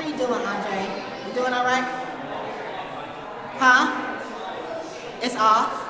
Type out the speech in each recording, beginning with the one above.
you doing, Andre? You doing all right? Huh? It's off?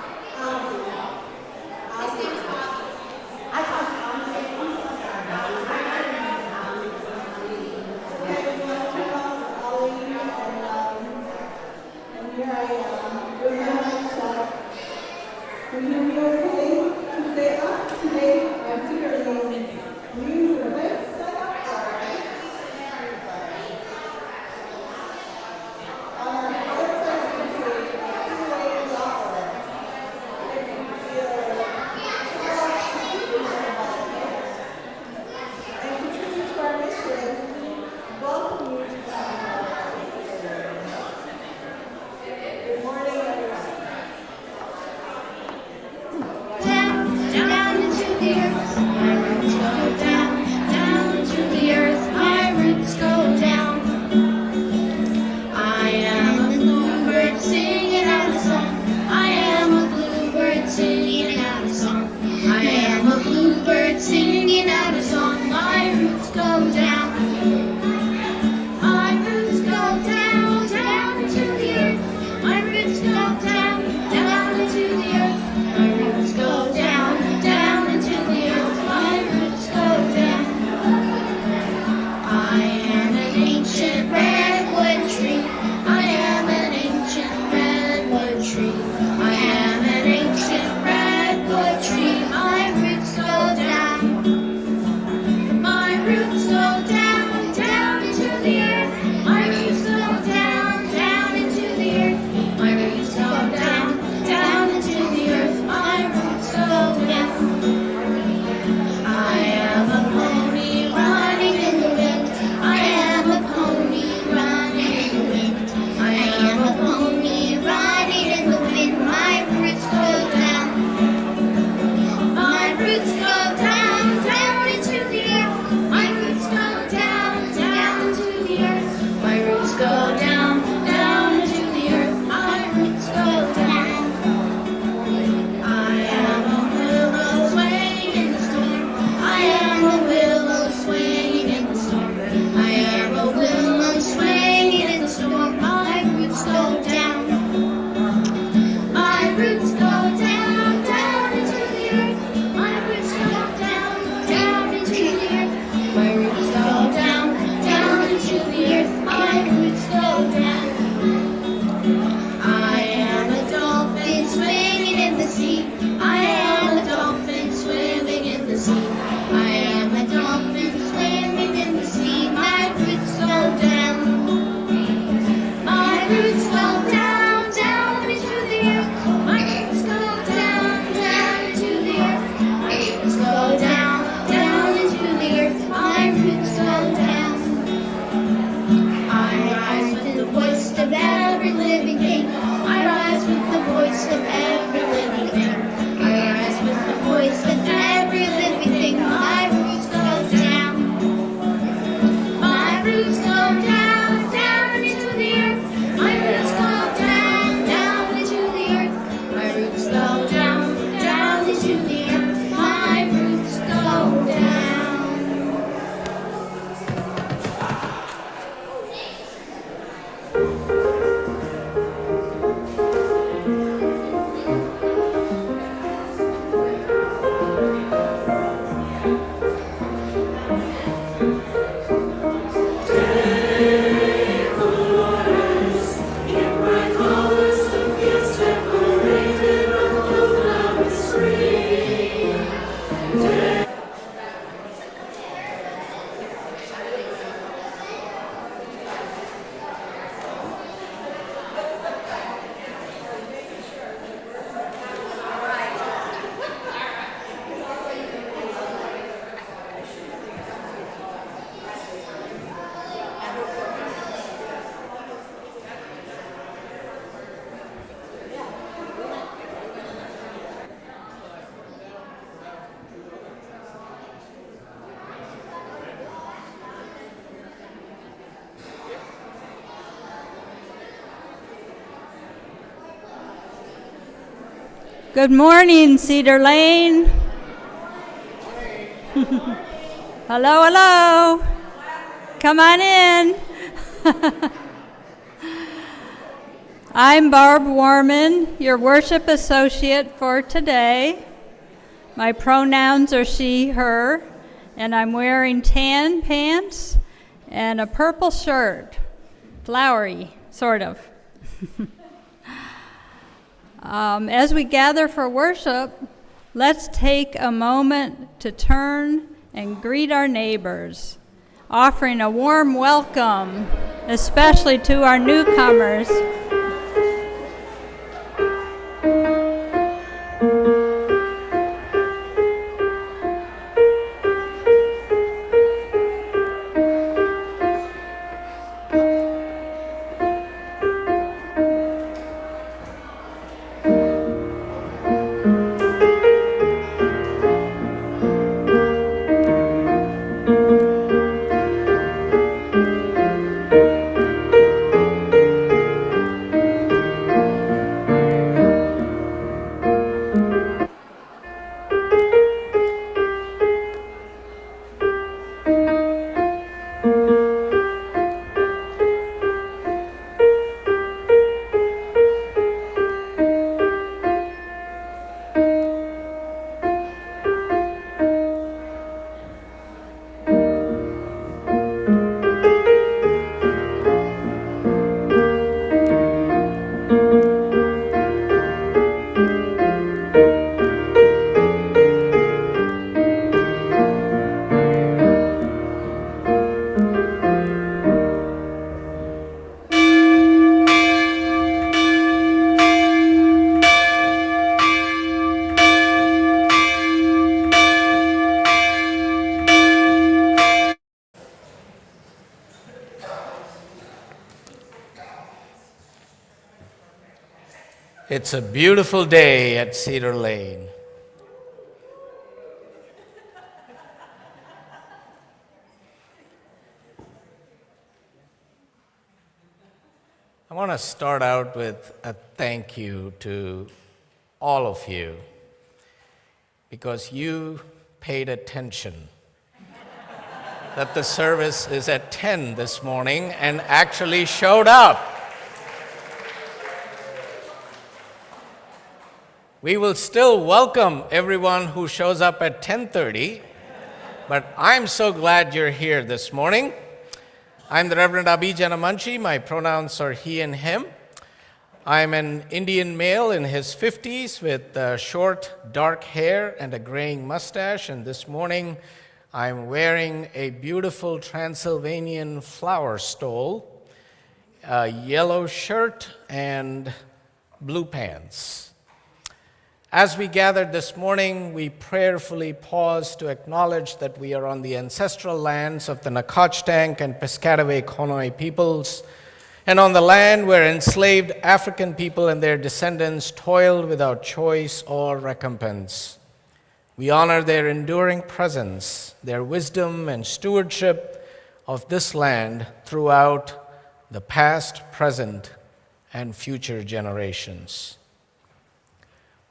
Good morning, Cedar Lane. Hello, hello. Come on in. I'm Barb Warman, your worship associate for today. My pronouns are she, her, and I'm wearing tan pants and a purple shirt. Flowery, sort of. As we gather for worship, let's take a moment to turn and greet our neighbors, offering a warm welcome, especially to our newcomers. It's a beautiful day at Cedar Lane. I want to start out with a thank you to all of you because you paid attention that the service is at 10 this morning and actually showed up. We will still welcome everyone who shows up at 10:30, but I'm so glad you're here this morning. I'm the Reverend Abhi Janamanchi. My pronouns are he and him. I'm an Indian male in his 50s with short, dark hair and a graying mustache, and this morning I'm wearing a beautiful Transylvanian flower stole, a yellow shirt, and blue pants. As we gathered this morning, we prayerfully pause to acknowledge that we are on the ancestral lands of the Nacotchtank and Piscataway Conoy peoples, and on the land where enslaved African people and their descendants toiled without choice or recompense. We honor their enduring presence, their wisdom and stewardship of this land throughout the past, present, and future generations.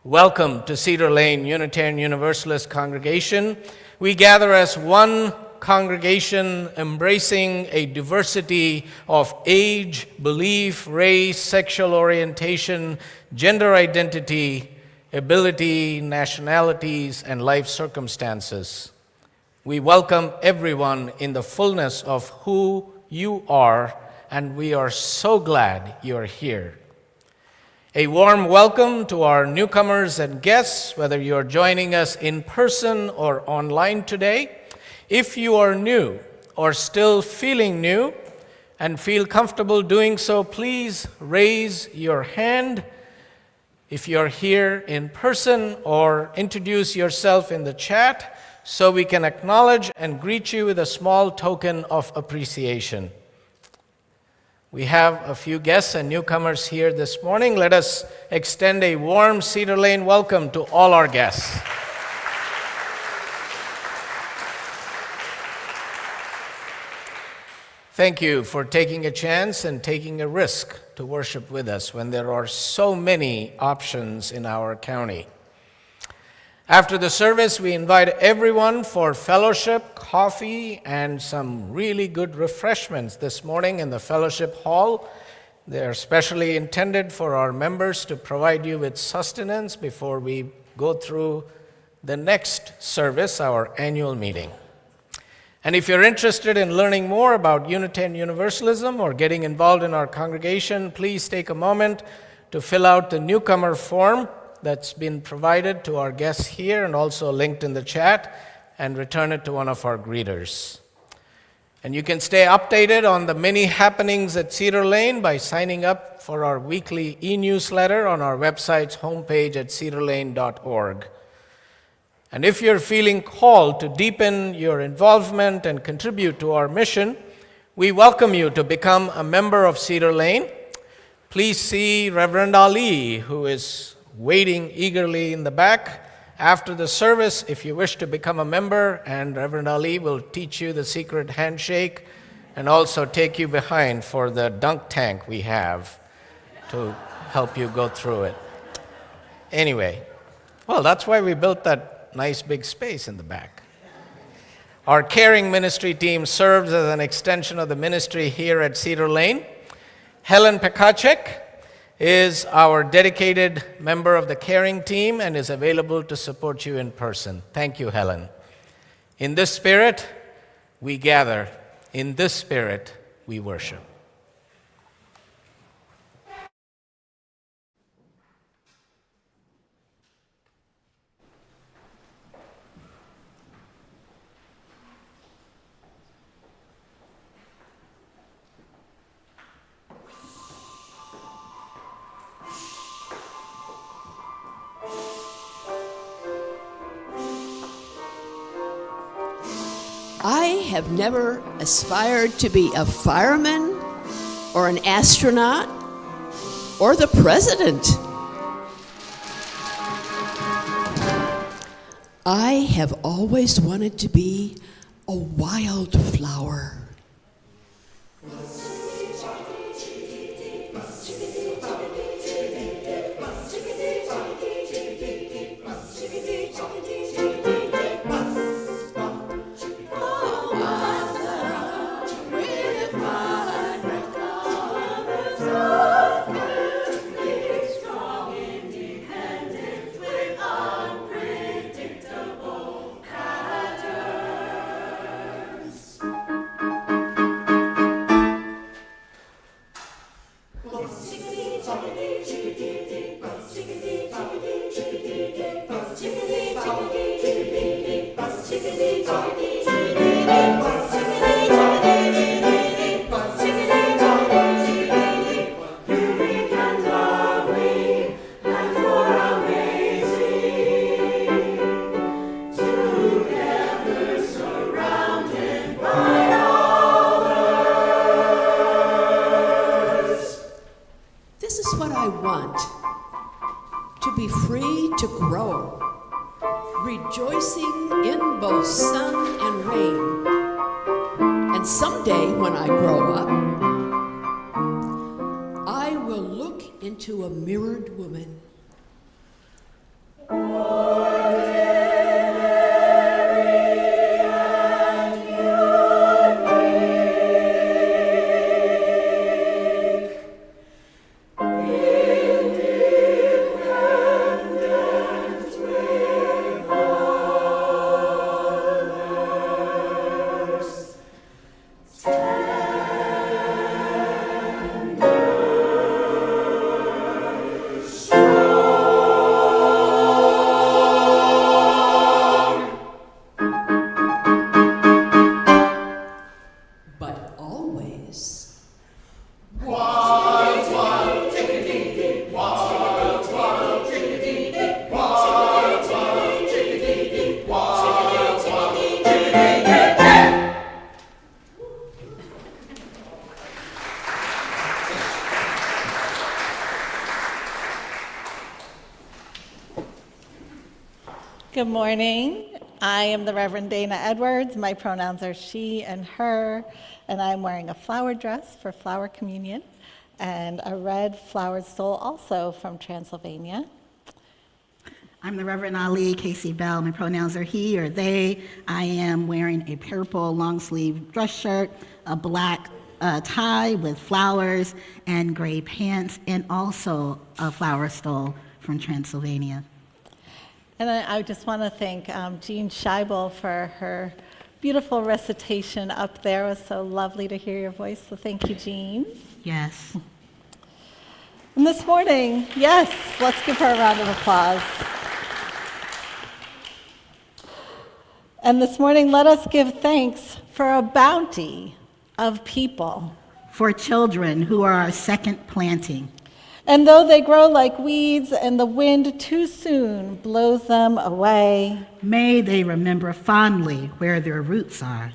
Welcome to Cedar Lane Unitarian Universalist Congregation. We gather as one congregation embracing a diversity of age, belief, race, sexual orientation, gender identity, ability, nationalities, and life circumstances. We welcome everyone in the fullness of who you are, and we are so glad you're here. A warm welcome to our newcomers and guests, whether you're joining us in person or online today. If you are new or still feeling new and feel comfortable doing so, please raise your hand. If you're here in person, or introduce yourself in the chat so we can acknowledge and greet you with a small token of appreciation. We have a few guests and newcomers here this morning. Let us extend a warm Cedar Lane welcome to all our guests. Thank you for taking a chance and taking a risk to worship with us when there are so many options in our county. After the service, we invite everyone for fellowship, coffee, and some really good refreshments this morning in the fellowship hall. They are specially intended for our members to provide you with sustenance before we go through the next service, our annual meeting. And if you're interested in learning more about Unitarian Universalism or getting involved in our congregation, please take a moment to fill out the newcomer form that's been provided to our guests here and also linked in the chat, and return it to one of our greeters. And you can stay updated on the many happenings at Cedar Lane by signing up for our weekly e-newsletter on our website's homepage at cedarlane.org. And if you're feeling called to deepen your involvement and contribute to our mission, we welcome you to become a member of Cedar Lane. Please see Reverend Ali, who is waiting eagerly in the back after the service if you wish to become a member, and Reverend Ali will teach you the secret handshake and also take you behind for the dunk tank we have to help you go through it. Anyway, well, that's why we built that nice big space in the back. Our caring ministry team serves as an extension of the ministry here at Cedar Lane. Helen Pekacek is our dedicated member of the caring team and is available to support you in person. Thank you, Helen. In this spirit, we gather. In this spirit, we worship. I have never aspired to be a fireman or an astronaut or the president. I have always wanted to be a wildflower. Good morning. I am the Reverend Dana Edwards. My pronouns are she and her, and I'm wearing a flower dress for flower communion and a red flowered stole also from Transylvania. I'm the Reverend Ali Casey Bell. My pronouns are he or they. I am wearing a purple long-sleeve dress shirt, a black tie with flowers, and gray pants, and also a flower stole from Transylvania. And I just want to thank Jean Scheibel for her beautiful recitation up there. It was so lovely to hear your voice, so thank you, Jean. Yes. And this morning, yes, let's give her a round of applause. And this morning, let us give thanks for a bounty of people. For children who are our second planting. And though they grow like weeds and the wind too soon blows them away, may they remember fondly where their roots are.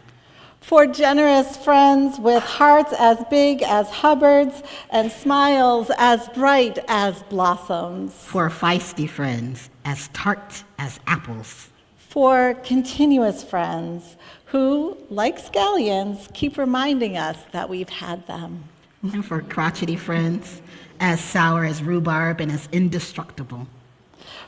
For generous friends with hearts as big as Hubbard's and smiles as bright as blossoms. For feisty friends as tart as apples. For continuous friends who, like scallions, keep reminding us that we've had them. And for crotchety friends as sour as rhubarb and as indestructible.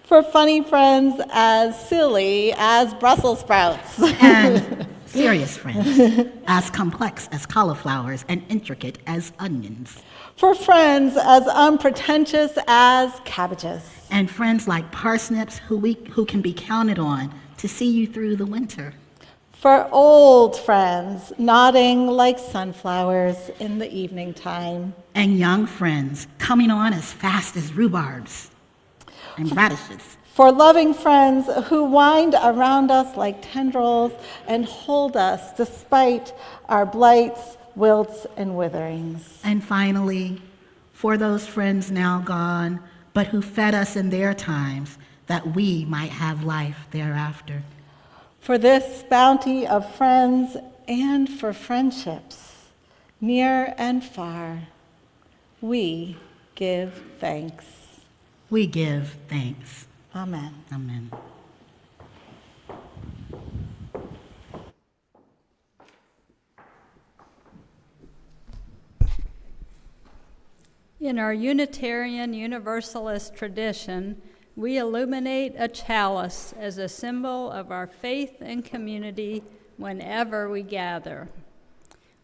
For funny friends as silly as Brussels sprouts. And serious friends as complex as cauliflowers and intricate as onions. For friends as unpretentious as cabbages. And friends like parsnips who can be counted on to see you through the winter. For old friends nodding like sunflowers in the evening time. And young friends coming on as fast as rhubarbs and radishes. For loving friends who wind around us like tendrils and hold us despite our blights, wilts, and witherings. And finally, for those friends now gone, but who fed us in their times, that we might have life thereafter. For this bounty of friends and for friendships, near and far, we give thanks. We give thanks. Amen. Amen. In our Unitarian Universalist tradition, we illuminate a chalice as a symbol of our faith and community whenever we gather.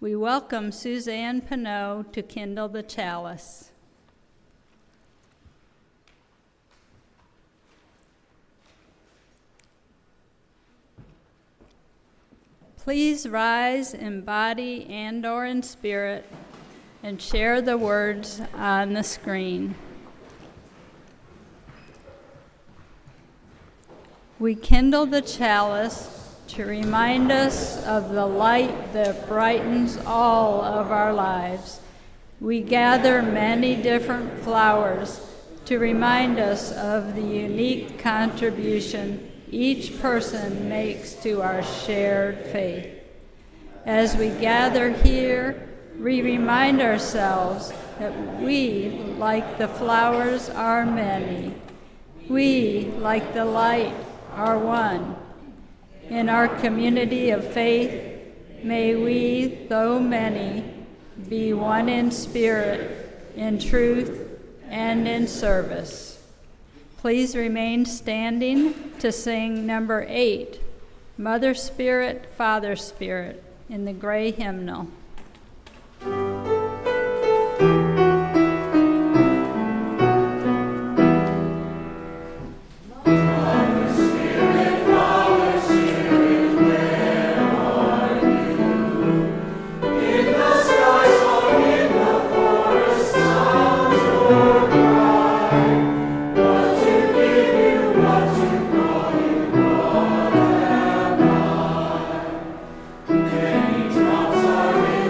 We welcome Suzanne Pinot to kindle the chalice. Please rise in body and/or in spirit and share the words on the screen. We kindle the chalice to remind us of the light that brightens all of our lives. We gather many different flowers to remind us of the unique contribution each person makes to our shared faith. As we gather here, we remind ourselves that we, like the flowers, are many. We, like the light, are one. In our community of faith, may we, though many, be one in spirit, in truth, and in service. Please remain standing to sing number 8, Mother Spirit, Father Spirit, in the gray hymnal. Many drops are in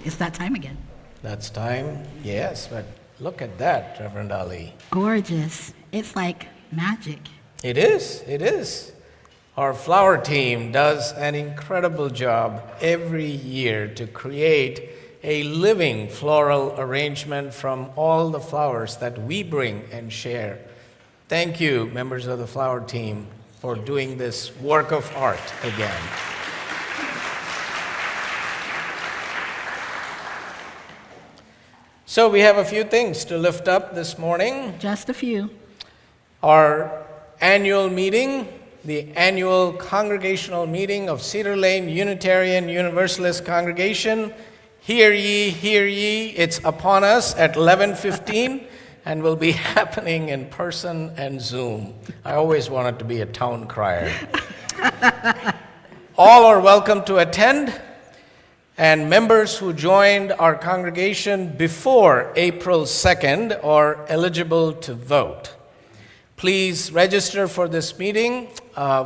It's that time again. That's time, yes, but look at that, Reverend Ali. Gorgeous. It's like magic. It is, it is. Our flower team does an incredible job every year to create a living floral arrangement from all the flowers that we bring and share. Thank you, members of the flower team, for doing this work of art again. So we have a few things to lift up this morning. Just a few. Our annual meeting, the annual congregational meeting of Cedar Lane Unitarian Universalist Congregation. Hear ye, it's upon us at 11:15 and will be happening in person and Zoom. I always wanted to be a town crier. All are welcome to attend, and members who joined our congregation before April 2nd are eligible to vote. Please register for this meeting.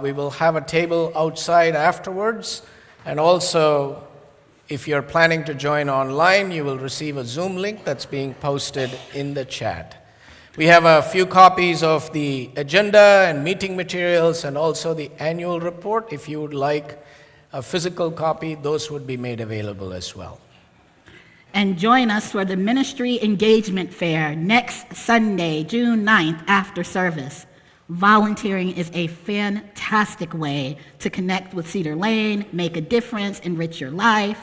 We will have a table outside afterwards, and also, if you're planning to join online, you will receive a Zoom link that's being posted in the chat. We have a few copies of the agenda and meeting materials and also the annual report. If you would like a physical copy, those would be made available as well. And join us for the Ministry Engagement Fair next Sunday, June 9th, after service. Volunteering is a fantastic way to connect with Cedar Lane, make a difference, enrich your life.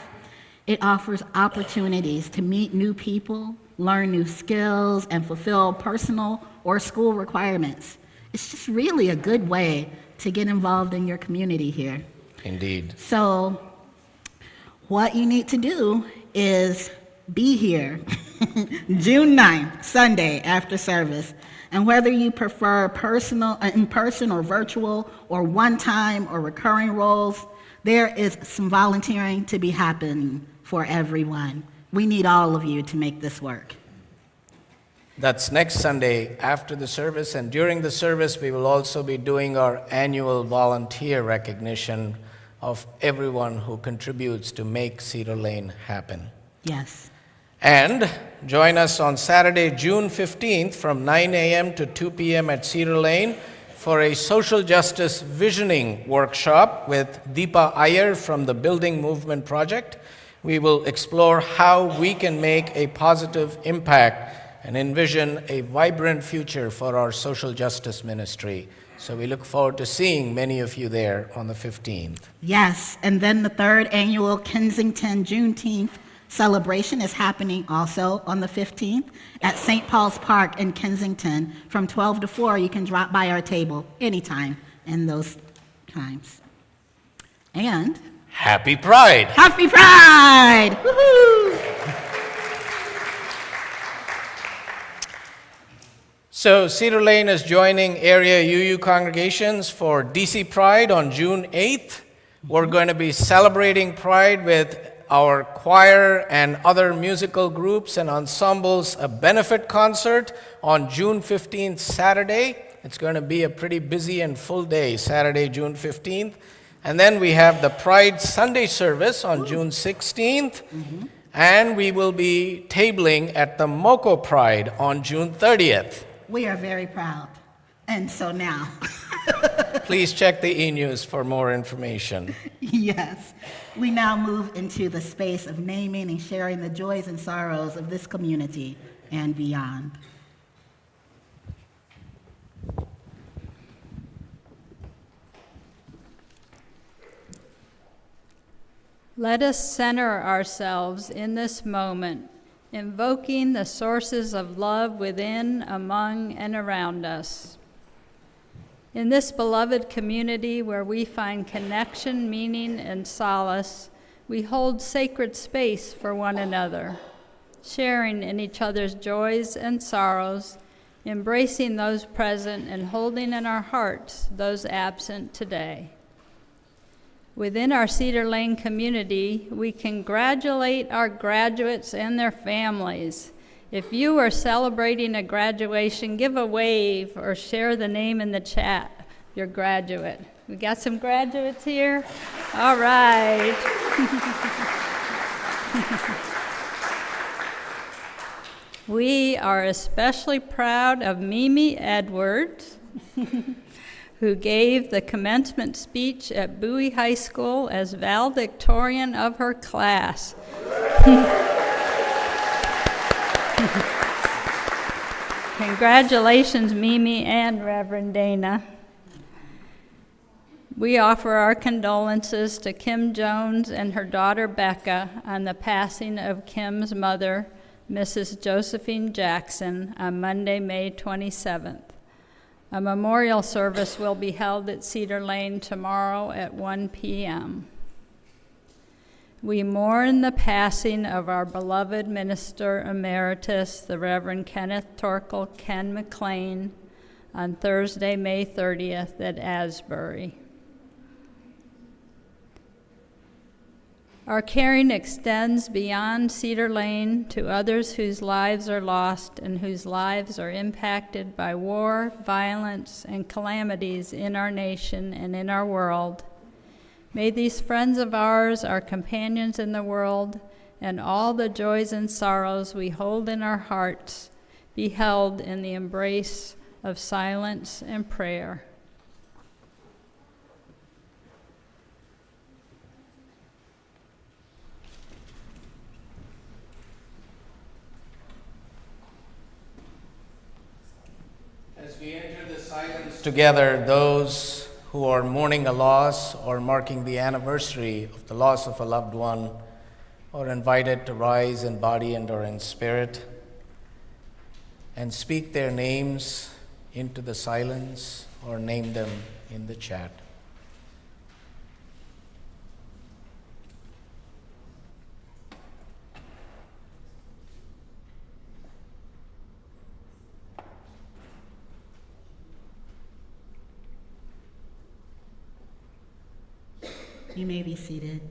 It offers opportunities to meet new people, learn new skills, and fulfill personal or school requirements. It's just really a good way to get involved in your community here. Indeed. So what you need to do is be here June 9th, Sunday, after service. And whether you prefer in person or virtual or one-time or recurring roles, there is some volunteering to be happening for everyone. We need all of you to make this work. That's next Sunday after the service, and during the service we will also be doing our annual volunteer recognition of everyone who contributes to make Cedar Lane happen. Yes. And join us on Saturday, June 15th from 9 a.m. to 2 p.m. at Cedar Lane for a social justice visioning workshop with Deepa Iyer from the Building Movement Project. We will explore how we can make a positive impact and envision a vibrant future for our social justice ministry. So we look forward to seeing many of you there on the 15th. Yes, and then the third annual Kensington Juneteenth celebration is happening also on the 15th at St. Paul's Park in Kensington from 12 to 4. You can drop by our table anytime in those times. And Happy Pride! Happy Pride! Woohoo! So Cedar Lane is joining area UU congregations for DC Pride on June 8th. We're going to be celebrating Pride with our choir and other musical groups and ensembles, a benefit concert on June 15th, Saturday. It's going to be a pretty busy and full day, Saturday, June 15th. And then we have the Pride Sunday service on June 16th. And we will be tabling at the Moco Pride on June 30th. We are very proud. And so now. Please check the e-news for more information. Yes. We now move into the space of naming and sharing the joys and sorrows of this community and beyond. Let us center ourselves in this moment, invoking the sources of love within, among, and around us. In this beloved community where we find connection, meaning, and solace, we hold sacred space for one another, sharing in each other's joys and sorrows, embracing those present and holding in our hearts those absent today. Within our Cedar Lane community, we congratulate our graduates and their families. If you are celebrating a graduation, give a wave or share the name in the chat, your graduate. We got some graduates here? All right. We are especially proud of Mimi Edwards, who gave the commencement speech at Bowie High School as valedictorian of her class. Congratulations, Mimi and Reverend Dana. We offer our condolences to Kim Jones and her daughter Becca on the passing of Kim's mother, Mrs. Josephine Jackson, on Monday, May 27th. A memorial service will be held at Cedar Lane tomorrow at 1 p.m. We mourn the passing of our beloved minister emeritus, the Reverend Kenneth Torkel Ken McLean, on Thursday, May 30th at Asbury. Our caring extends beyond Cedar Lane to others whose lives are lost and whose lives are impacted by war, violence, and calamities in our nation and in our world. May these friends of ours, our companions in the world, and all the joys and sorrows we hold in our hearts be held in the embrace of silence and prayer. As we enter the silence together, those who are mourning a loss or marking the anniversary of the loss of a loved one are invited to rise in body and/or in spirit and speak their names into the silence or name them in the chat. You may be seated.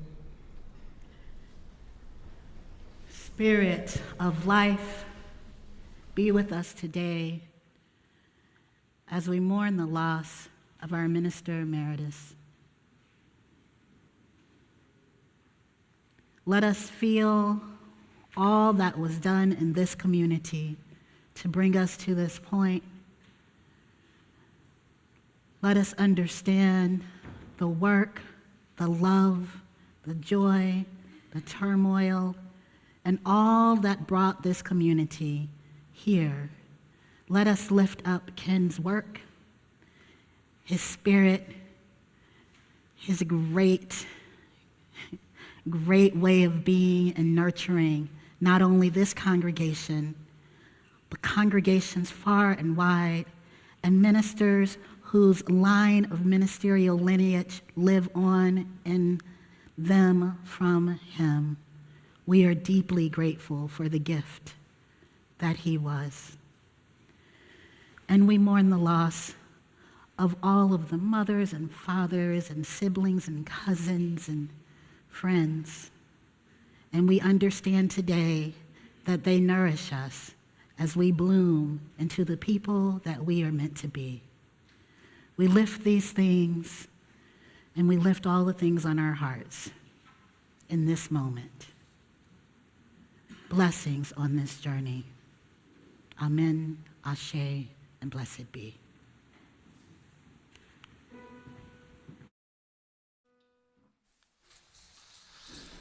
Spirit of life, be with us today as we mourn the loss of our minister emeritus. Let us feel all that was done in this community to bring us to this point. Let us understand the work, the love, the joy, the turmoil, and all that brought this community here. Let us lift up Ken's work, his spirit, his great way of being and nurturing not only this congregation, but congregations far and wide, and ministers whose line of ministerial lineage live on in them from him. We are deeply grateful for the gift that he was. And we mourn the loss of all of the mothers and fathers and siblings and cousins and friends. And we understand today that they nourish us as we bloom into the people that we are meant to be. We lift these things, and we lift all the things on our hearts in this moment. Blessings on this journey. Amen, Ashe, and blessed be.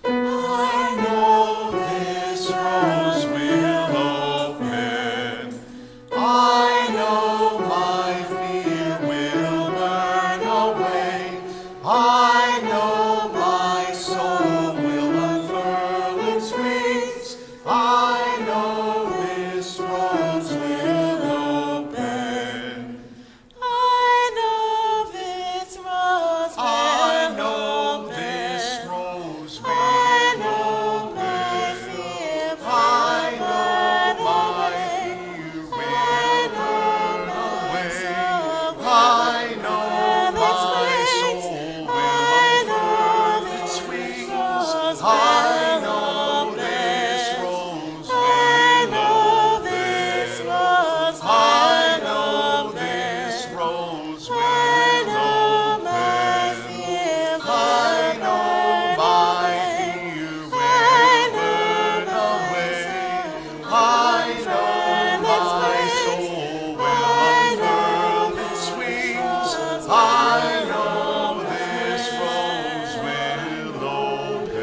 I know this rose will open. I know my fear will burn away. I know my soul will unfurl its wings. I know this rose will open. I know this rose will open.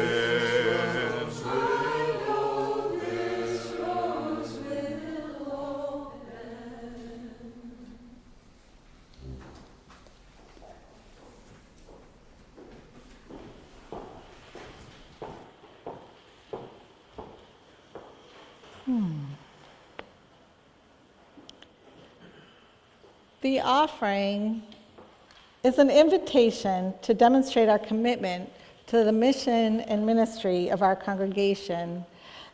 The offering is an invitation to demonstrate our commitment to the mission and ministry of our congregation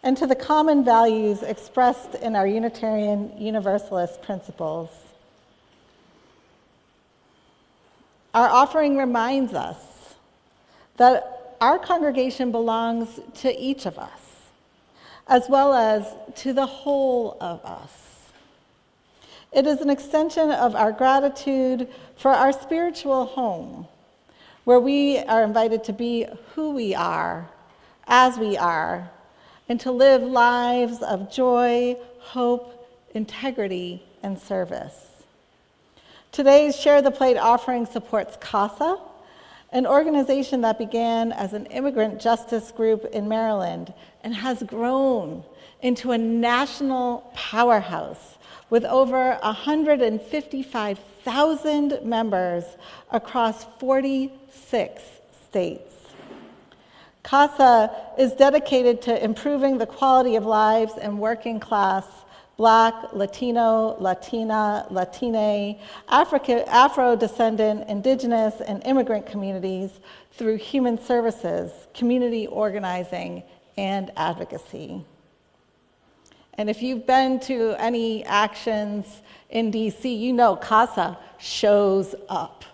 and to the common values expressed in our Unitarian Universalist principles. Our offering reminds us that our congregation belongs to each of us, as well as to the whole of us. It is an extension of our gratitude for our spiritual home, where we are invited to be who we are, as we are, and to live lives of joy, hope, integrity, and service. Today's Share the Plate offering supports CASA, an organization that began as an immigrant justice group in Maryland and has grown into a national powerhouse with over 155,000 members across 46 states. CASA is dedicated to improving the quality of lives in working class Black, Latino, Latina, Latine, Afro-descendant, Indigenous, and immigrant communities through human services, community organizing, and advocacy. And if you've been to any actions in DC, you know CASA shows up.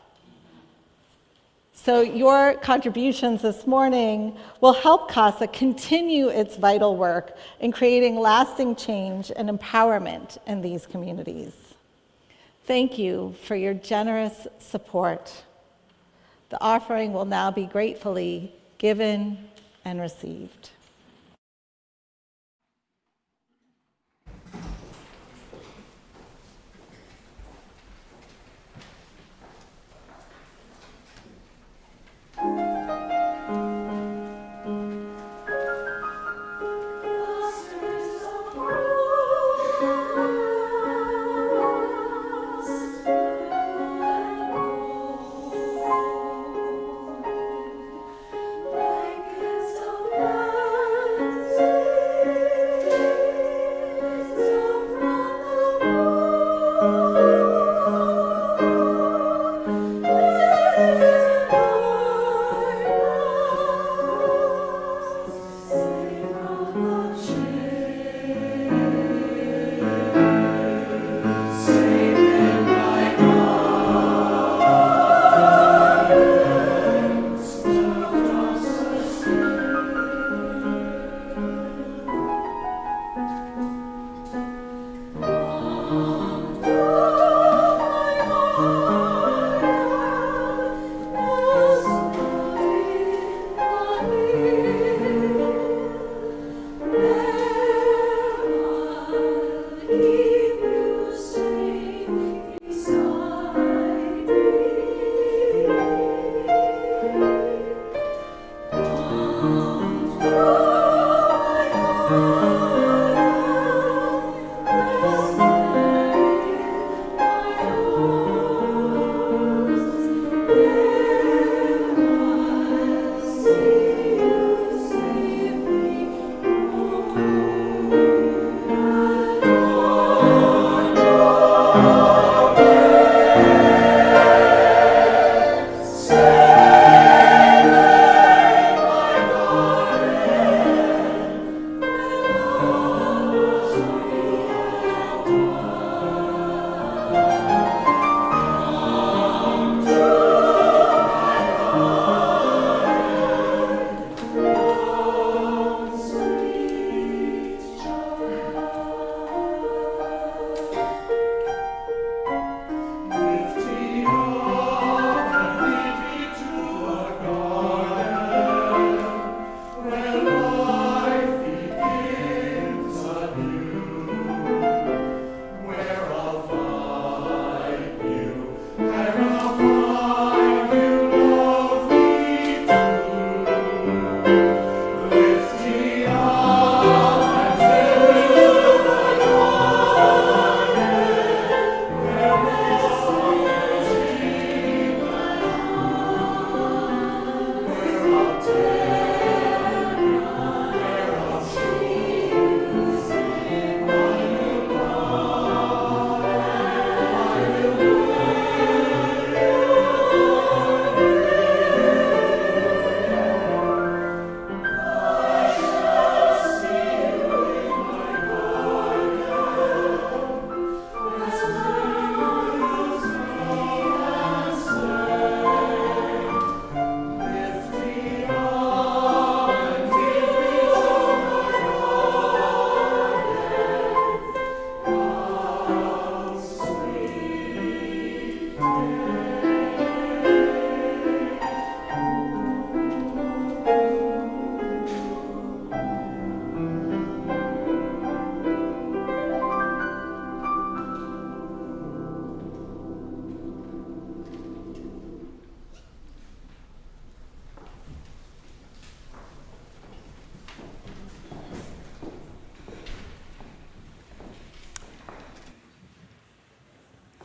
So your contributions this morning will help CASA continue its vital work in creating lasting change and empowerment in these communities. Thank you for your generous support. The offering will now be gratefully given and received. Blankets of love.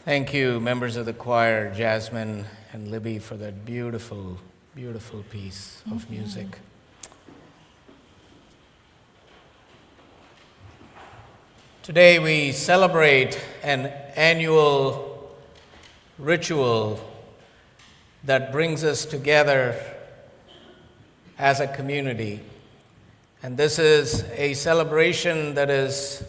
Thank you, members of the choir, Jasmine and Libby, for that beautiful, beautiful piece of music. Today we celebrate an annual ritual that brings us together as a community. And this is a celebration that is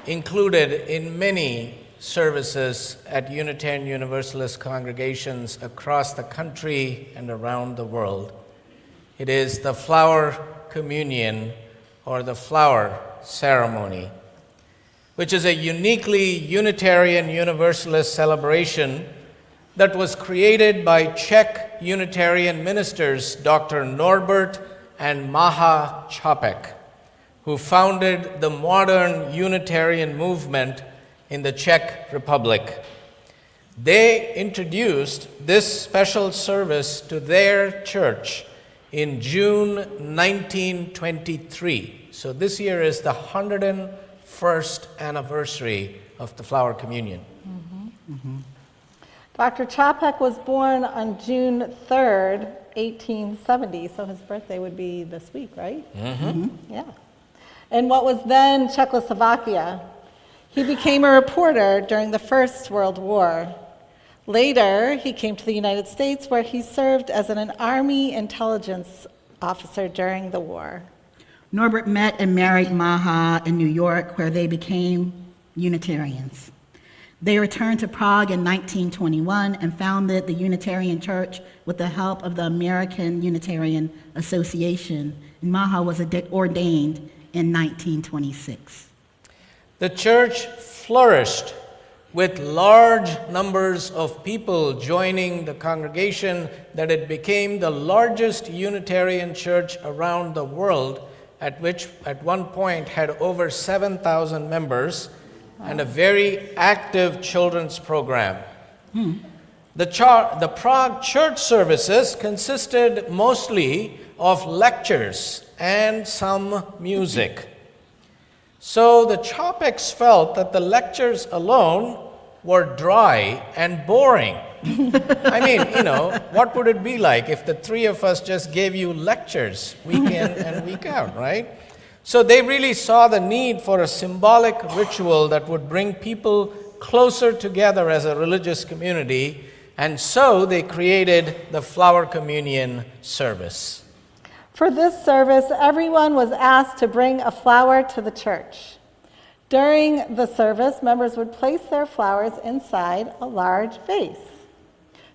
included in many services at Unitarian Universalist congregations across the country and around the world. It is the flower communion, or the flower ceremony, which is a uniquely Unitarian Universalist celebration that was created by Czech Unitarian ministers Dr. Norbert and Mája Čapek, who founded the modern Unitarian movement in the Czech Republic. They introduced this special service to their church in June 1923. So this year is the 101st anniversary of the Flower Communion. Dr. Čapek was born on June 3rd, 1870, so his birthday would be this week, right? Yeah. In what was then Czechoslovakia. He became a reporter during the First World War. Later, he came to the United States, where he served as an Army intelligence officer during the war. Norbert met and married Mája in New York, where they became Unitarians. They returned to Prague in 1921 and founded the Unitarian Church with the help of the American Unitarian Association. And Mája was ordained in 1926. The church flourished with large numbers of people joining the congregation, that it became the largest Unitarian church around the world, at which at one point had over 7,000 members and a very active children's program. The Prague church services consisted mostly of lectures and some music. So the Čapeks felt that the lectures alone were dry and boring. I mean, what would it be like if the three of us just gave you lectures week in and week out, right? So they really saw the need for a symbolic ritual that would bring people closer together as a religious community, and so they created the Flower Communion service. For this service, everyone was asked to bring a flower to the church. During the service, members would place their flowers inside a large vase.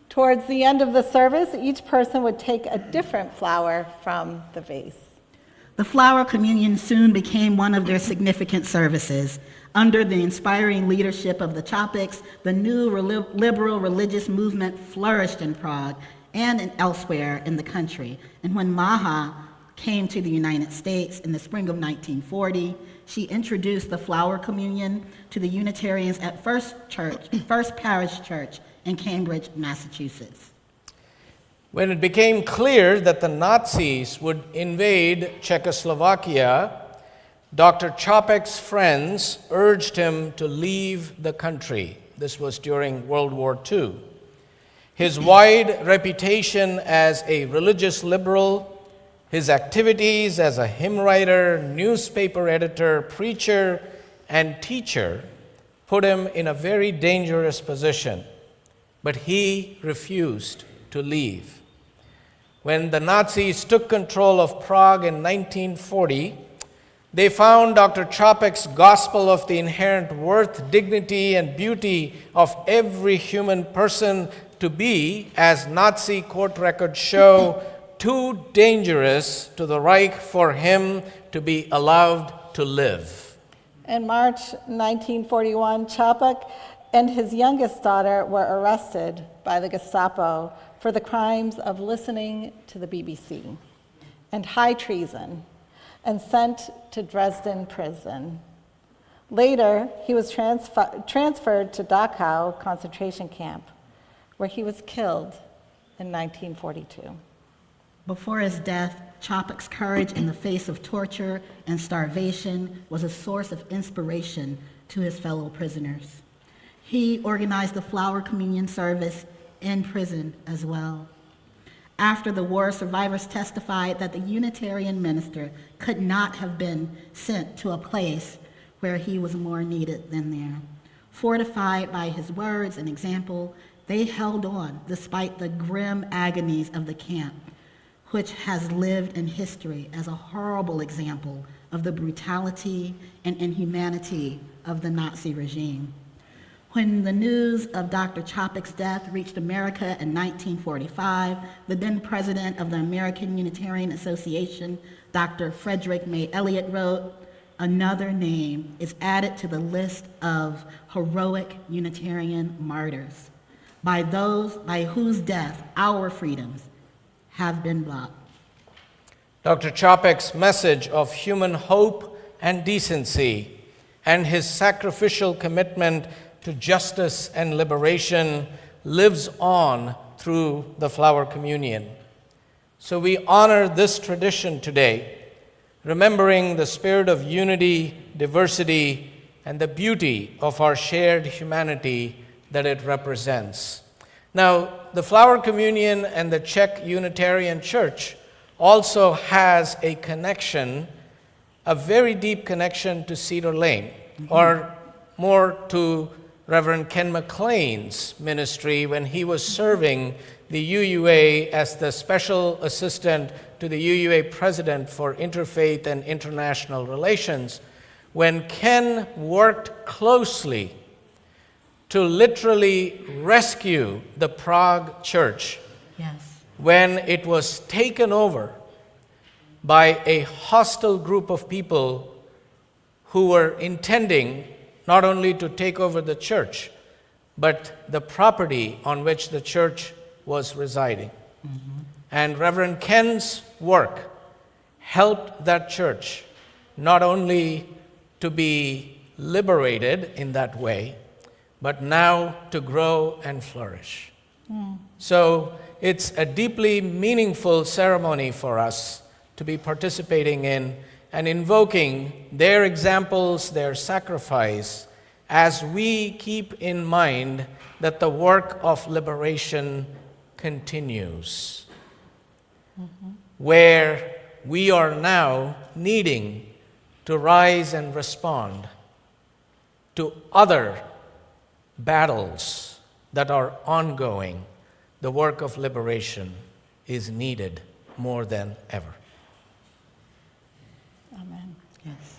Towards the end of the service, each person would take a different flower from the vase. The Flower Communion soon became one of their significant services. Under the inspiring leadership of the Čapeks, the new liberal religious movement flourished in Prague and elsewhere in the country. And when Mája came to the United States in the spring of 1940, she introduced the Flower Communion to the Unitarians at First Parish Church in Cambridge, Massachusetts. When it became clear that the Nazis would invade Czechoslovakia, Dr. Čapek's friends urged him to leave the country. This was during World War II. His wide reputation as a religious liberal, his activities as a hymn writer, newspaper editor, preacher, and teacher put him in a very dangerous position. But he refused to leave. When the Nazis took control of Prague in 1940, they found Dr. Čapek's gospel of the inherent worth, dignity, and beauty of every human person to be, as Nazi court records show, too dangerous to the Reich for him to be allowed to live. In March 1941, Čapek and his youngest daughter were arrested by the Gestapo for the crimes of listening to the BBC and high treason, and sent to Dresden prison. Later, he was transferred to Dachau concentration camp, where he was killed in 1942. Before his death, Čapek's courage in the face of torture and starvation was a source of inspiration to his fellow prisoners. He organized the flower communion service in prison as well. After the war, survivors testified that the Unitarian minister could not have been sent to a place where he was more needed than there. Fortified by his words and example, they held on despite the grim agonies of the camp, which has lived in history as a horrible example of the brutality and inhumanity of the Nazi regime. When the news of Dr. Čapek's death reached America in 1945, the then president of the American Unitarian Association, Dr. Frederick May Elliott, wrote, "Another name is added to the list of heroic Unitarian martyrs, by those by whose death our freedoms have been blocked." Dr. Čapek's message of human hope and decency and his sacrificial commitment to justice and liberation lives on through the flower communion. So we honor this tradition today, remembering the spirit of unity, diversity, and the beauty of our shared humanity that it represents. Now, the flower communion and the Czech Unitarian Church also has a connection, a very deep connection to Cedar Lane, or more to Reverend Ken McLean's ministry when he was serving the UUA as the special assistant to the UUA president for interfaith and international relations, when Ken worked closely to literally rescue the Prague church. Yes. When it was taken over by a hostile group of people who were intending not only to take over the church, but the property on which the church was residing. Mm-hmm. And Reverend Ken's work helped that church not only to be liberated in that way, but now to grow and flourish. So it's a deeply meaningful ceremony for us to be participating in and invoking their examples, their sacrifice, as we keep in mind that the work of liberation continues, where we are now needing to rise and respond to other battles that are ongoing. The work of liberation is needed more than ever. Amen. Yes.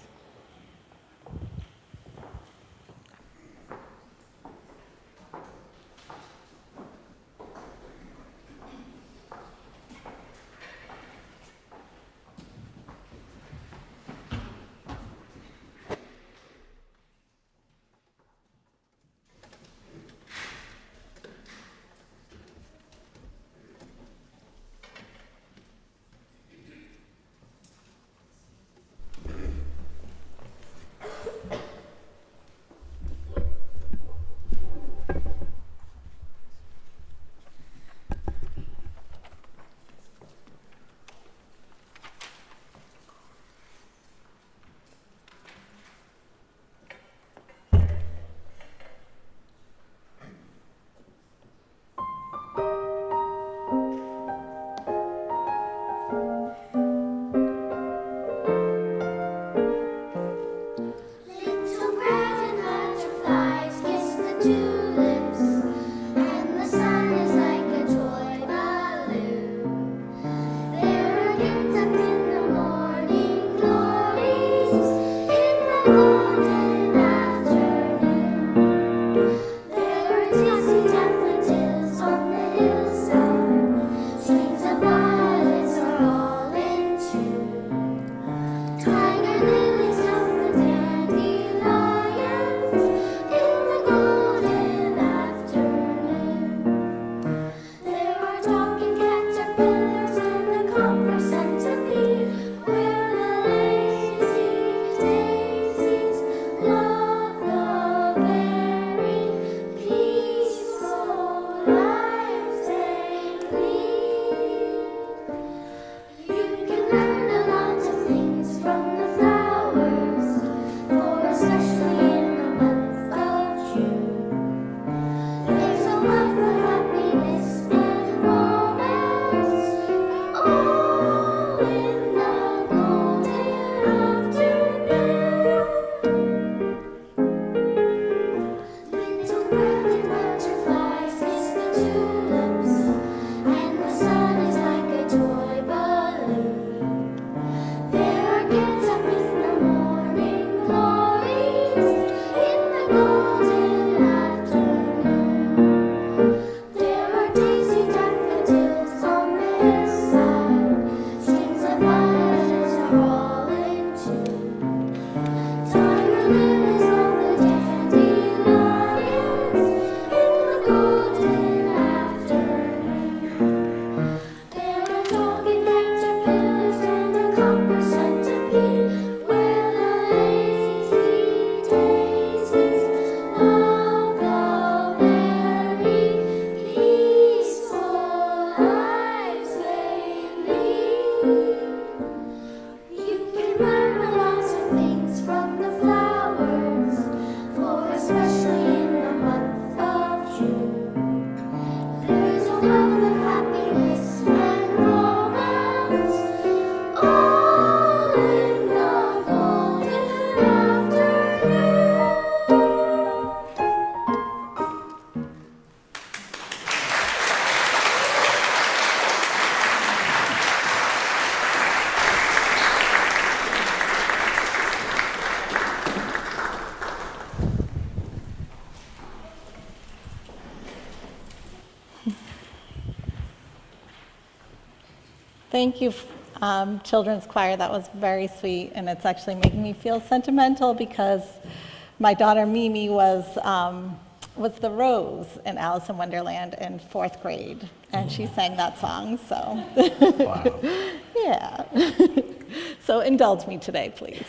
of love and happiness and romance, all in the golden afternoon. Thank you, Children's Choir. That was very sweet, and it's actually making me feel sentimental because my daughter Mimi was the Rose in Alice in Wonderland in 4th grade, and she sang that song, so. Wow. Yeah. So indulge me today, please.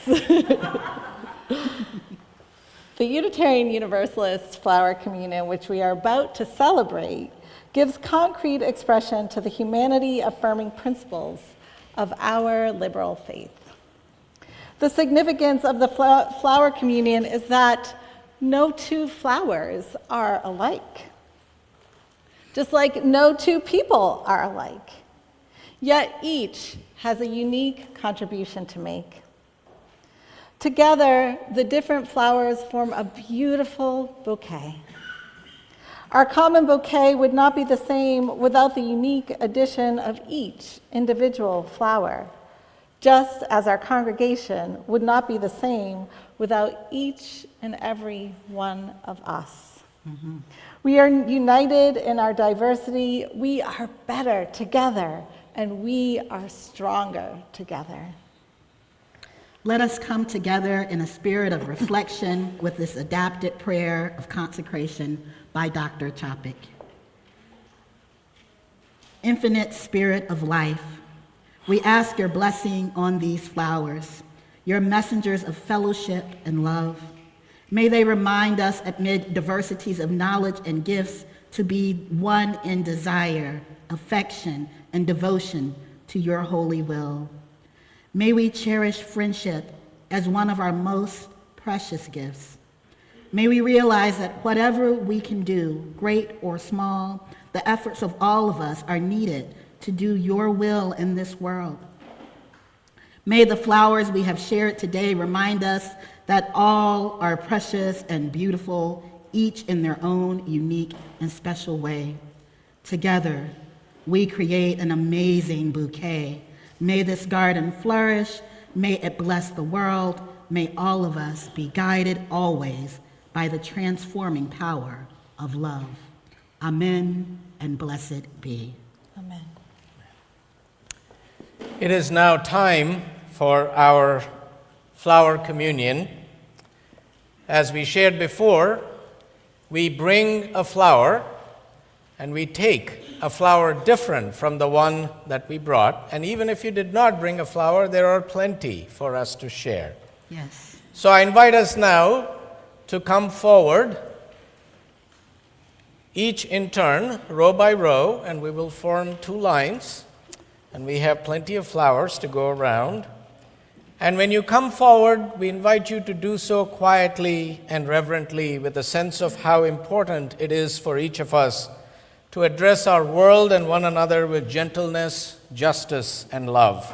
The Unitarian Universalist Flower Communion, which we are about to celebrate, gives concrete expression to the humanity-affirming principles of our liberal faith. The significance of the flower communion is that no two flowers are alike, just like no two people are alike, yet each has a unique contribution to make. Together, the different flowers form a beautiful bouquet. Our common bouquet would not be the same without the unique addition of each individual flower, just as our congregation would not be the same without each and every one of us. Mm-hmm. We are united in our diversity, we are better together, and we are stronger together. Let us come together in a spirit of reflection with this adapted prayer of consecration by Dr. Čapek. Infinite Spirit of life, we ask your blessing on these flowers, your messengers of fellowship and love. May they remind us amid diversities of knowledge and gifts to be one in desire, affection, and devotion to your holy will. May we cherish friendship as one of our most precious gifts. May we realize that whatever we can do, great or small, the efforts of all of us are needed to do your will in this world. May the flowers we have shared today remind us that all are precious and beautiful, each in their own unique and special way. Together, we create an amazing bouquet. May this garden flourish. May it bless the world. May all of us be guided always by the transforming power of love. Amen, and blessed be. Amen. It is now time for our flower communion. As we shared before, we bring a flower and we take a flower different from the one that we brought. And even if you did not bring a flower, there are plenty for us to share. Yes. So I invite us now to come forward, each in turn, row by row, and we will form 2 lines, and we have plenty of flowers to go around. And when you come forward, we invite you to do so quietly and reverently with a sense of how important it is for each of us to address our world and one another with gentleness, justice, and love.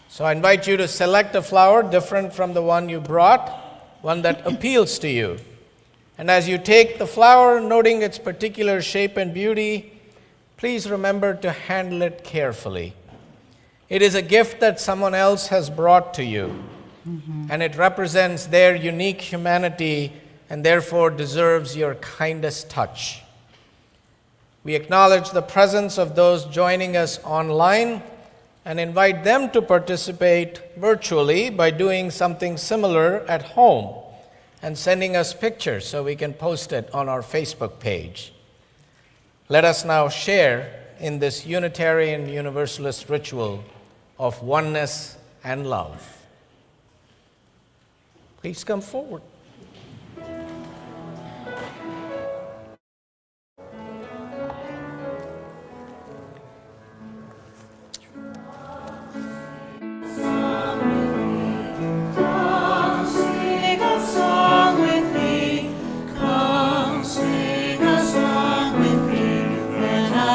So I invite you to select a flower different from the one you brought, one that appeals to you. And as you take the flower, noting its particular shape and beauty, please remember to handle it carefully. It is a gift that someone else has brought to you, and it represents their unique humanity and therefore deserves your kindest touch. We acknowledge the presence of those joining us online and invite them to participate virtually by doing something similar at home and sending us pictures so we can post it on our Facebook page. Let us now share in this Unitarian Universalist ritual of oneness and love. Please come forward. Sing a song with me, when I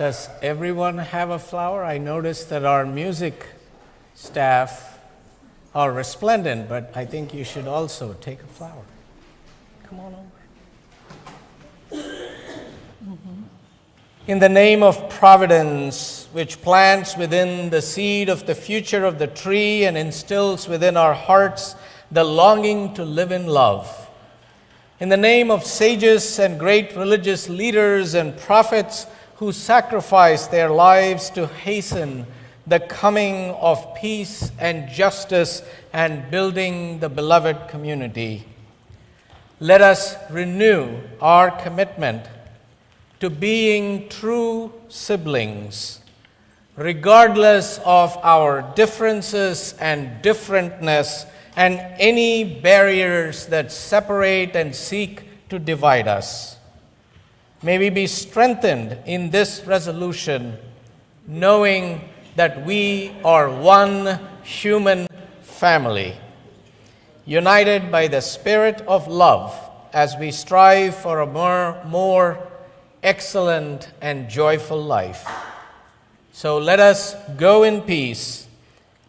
Does everyone have a flower? I noticed that our music staff are resplendent, but I think you should also take a flower. Come on over. In the name of Providence, which plants within the seed of the future of the tree and instills within our hearts the longing to live in love. In the name of sages and great religious leaders and prophets who sacrificed their lives to hasten the coming of peace and justice and building the beloved community, let us renew our commitment to being true siblings, regardless of our differences and differentness and any barriers that separate and seek to divide us. May we be strengthened in this resolution, knowing that we are one human family, united by the spirit of love as we strive for a more excellent and joyful life. So let us go in peace.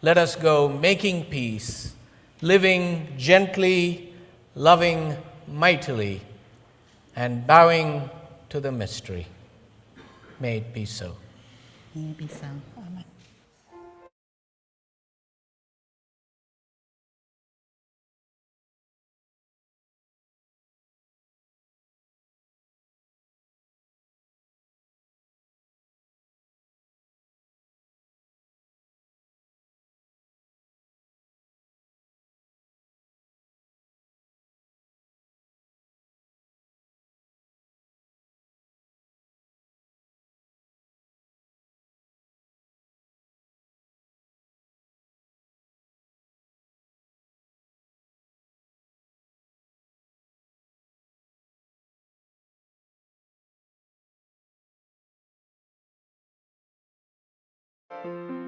Let us go making peace, living gently, loving mightily, and bowing to the mystery. May it be so. May it be so. Amen.